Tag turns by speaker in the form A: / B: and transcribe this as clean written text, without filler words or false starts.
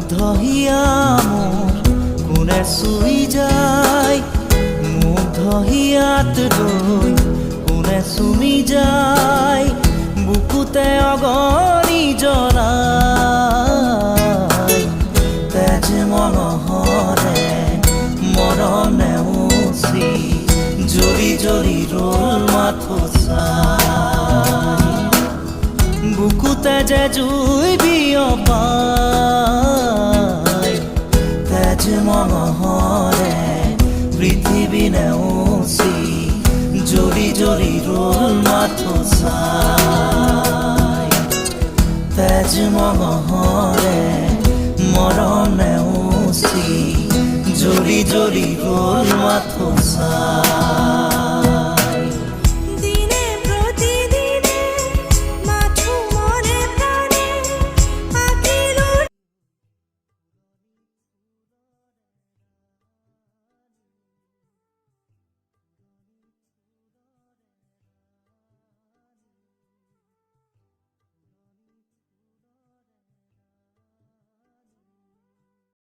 A: মুগ্ধহিয়া মোৰ কোনে চুই যায়, মুগ্ধহিয়াত ৰৈ কোনে চুমি যায়, বুকুতে অগণি জ্বলাই। তেজ মঙহৰে মৰম নেওচি জ্বলি জ্বলি ৰ'ল মাথো চাই, বুকুতে যে জুই বিয়পাই। তেজ মঙহৰে পৃথিৱী নেওচি জ্বলি জ্বলি ৰ'ল মাথো চাই। তেজ মঙহৰে মৰম নেওচি জ্বলি জ্বলি ৰ'ল মাথো চাই।